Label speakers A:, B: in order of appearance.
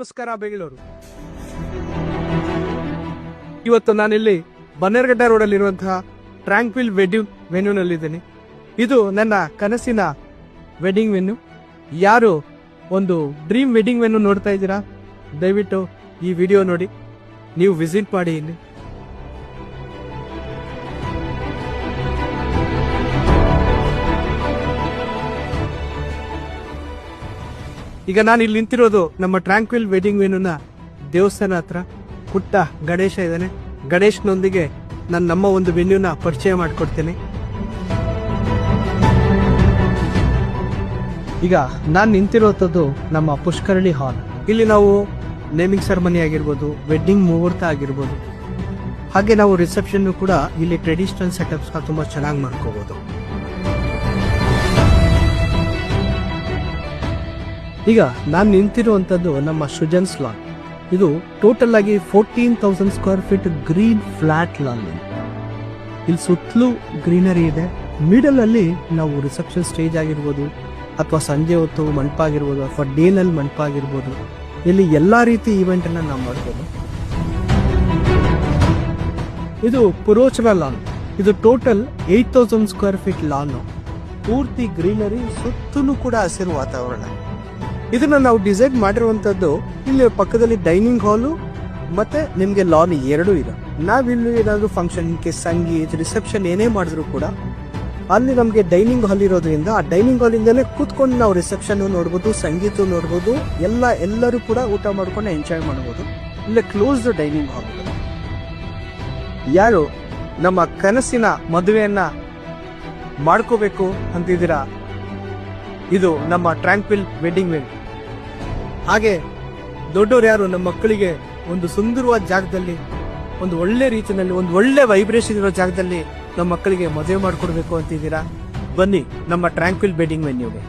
A: ನಮಸ್ಕಾರ ಬೆಂಗಳೂರು. ಇವತ್ತು ನಾನಿಲ್ಲಿ ಬನ್ನೇರಘಟ್ಟ ರೋಡ್ ಇರುವಂತಹ ಟ್ರ್ಯಾಂಕ್ವಿಲ್ ವೆಡ್ಡಿಂಗ್ ವೆನ್ಯೂನಲ್ಲಿದ್ದೇನೆ. ಇದು ನನ್ನ ಕನಸಿನ ವೆಡ್ಡಿಂಗ್ ವೆನ್ಯೂ. ಯಾರು ಒಂದು ಡ್ರೀಮ್ ವೆಡ್ಡಿಂಗ್ ವೆನ್ಯೂ ನೋಡ್ತಾ ಇದ್ದೀರಾ, ದಯವಿಟ್ಟು ಈ ವಿಡಿಯೋ ನೋಡಿ, ನೀವು ವಿಸಿಟ್ ಮಾಡಿ. ಇಲ್ಲಿ ಈಗ ನಾನು ಇಲ್ಲಿ ನಿಂತಿರೋದು ನಮ್ಮ ಟ್ರ್ಯಾಂಕ್ವಿಲ್ ವೆಡ್ಡಿಂಗ್ ವೆನ್ಯೂನ ದೇವಸ್ಥಾನ ಹತ್ರ. ಪುಟ್ಟ ಗಣೇಶ ಇದ್ದಾನೆ. ಗಣೇಶ್ನೊಂದಿಗೆ ನಾನು ನಮ್ಮ ಒಂದು ವೆನ್ಯೂನ ಪರಿಚಯ ಮಾಡಿಕೊಡ್ತೇನೆ. ಈಗ ನಾನು ನಿಂತಿರೋದು ನಮ್ಮ ಪುಷ್ಕರಣಿ ಹಾಲ್. ಇಲ್ಲಿ ನಾವು ನೇಮಿಂಗ್ ಸೆರೆಮನಿ ಆಗಿರ್ಬೋದು, ವೆಡ್ಡಿಂಗ್ ಮುಹೂರ್ತ ಆಗಿರ್ಬೋದು, ಹಾಗೆ ನಾವು ರಿಸೆಪ್ಷನ್ ಕೂಡ ಇಲ್ಲಿ ಟ್ರೆಡಿಷನಲ್ ಸೆಟಪ್ಸ್ ತುಂಬಾ ಚೆನ್ನಾಗಿ ಮಾಡ್ಕೋಬಹುದು. ಈಗ ನಾನು ನಿಂತಿರುವಂತದ್ದು ನಮ್ಮ ಸೃಜನ್ಸ್ ಲಾನ್. ಇದು ಟೋಟಲ್ ಆಗಿ 14,000 square feet green flat lawn. ಇಲ್ಲಿ ಸುತ್ತಲೂ ಗ್ರೀನರಿ ಇದೆ. ಮಿಡಲ್ ಅಲ್ಲಿ ನಾವು ರಿಸೆಪ್ಷನ್ ಸ್ಟೇಜ್ ಆಗಿರ್ಬೋದು, ಅಥವಾ ಸಂಜೆ ಹೊತ್ತು ಮಂಟಪ ಆಗಿರ್ಬೋದು, ಅಥವಾ ಡೇನಲ್ಲಿ ಮಂಟಪ ಆಗಿರ್ಬೋದು, ಇಲ್ಲಿ ಎಲ್ಲಾ ರೀತಿ ಈವೆಂಟ್ ಅನ್ನ ನಾವು ಮಾಡ್ಬೋದು. ಇದು ಪುರೋಚನ ಲಾನ್. ಇದು ಟೋಟಲ್ 8,000 ಸ್ಕ್ವೇರ್ ಫೀಟ್ ಲಾನ್. ಪೂರ್ತಿ ಗ್ರೀನರಿ, ಸುತ್ತಲೂ ಕೂಡ ಹಸಿರು ವಾತಾವರಣ. ಇದನ್ನ ನಾವು ಡಿಸೈನ್ ಮಾಡಿರುವಂತದ್ದು. ಇಲ್ಲಿ ಪಕ್ಕದಲ್ಲಿ ಡೈನಿಂಗ್ ಹಾಲು ಮತ್ತೆ ನಿಮ್ಗೆ ಲಾನ್ ಎರಡೂ ಇದೆ. ನಾವಿಲ್ಲಿ ಏನಾದ್ರು ಫಂಕ್ಷನ್, ಸಂಗೀತ, ರಿಸೆಪ್ಷನ್ ಏನೇ ಮಾಡಿದ್ರು ಕೂಡ ಅಲ್ಲಿ ನಮ್ಗೆ ಡೈನಿಂಗ್ ಹಾಲ್ ಇರೋದ್ರಿಂದ ಆ ಡೈನಿಂಗ್ ಹಾಲ್ ಇಂದಲೇ ಕೂತ್ಕೊಂಡು ನಾವು ರಿಸೆಪ್ಷನ್ ನೋಡ್ಬೋದು, ಸಂಗೀತ ನೋಡ್ಬೋದು, ಎಲ್ಲರೂ ಕೂಡ ಊಟ ಮಾಡ್ಕೊಂಡು ಎಂಜಾಯ್ ಮಾಡ್ಬೋದು. ಇಲ್ಲೇ ಕ್ಲೋಸ್ಡ್ ಡೈನಿಂಗ್ ಹಾಲ್. ಯಾರು ನಮ್ಮ ಕನಸಿನ ಮದುವೆಯನ್ನ ಮಾಡ್ಕೋಬೇಕು ಅಂತಿದ್ದೀರಾ, ಇದು ನಮ್ಮ ಟ್ರ್ಯಾಂಕ್ವಿಲ್ ವೆಡ್ಡಿಂಗ್ ವೆನ್ಯೂ. ಹಾಗೆ ದೊಡ್ಡವರು ಯಾರು ನಮ್ಮ ಮಕ್ಕಳಿಗೆ ಒಂದು ಸುಂದರವಾದ ಜಾಗದಲ್ಲಿ, ಒಂದು ಒಳ್ಳೆ ರೀತಿಯಲ್ಲಿ, ಒಂದು ಒಳ್ಳೆ ವೈಬ್ರೇಷನ್ ಇರೋ ಜಾಗದಲ್ಲಿ ನಮ್ಮ ಮಕ್ಕಳಿಗೆ ಮದುವೆ ಮಾಡ್ಕೊಡ್ಬೇಕು ಅಂತಿದ್ದೀರಾ, ಬನ್ನಿ ನಮ್ಮ ಟ್ರ್ಯಾಂಕ್ವಿಲ್ ವೆಡ್ಡಿಂಗ್ ವೆನ್ಯೂಗೆ.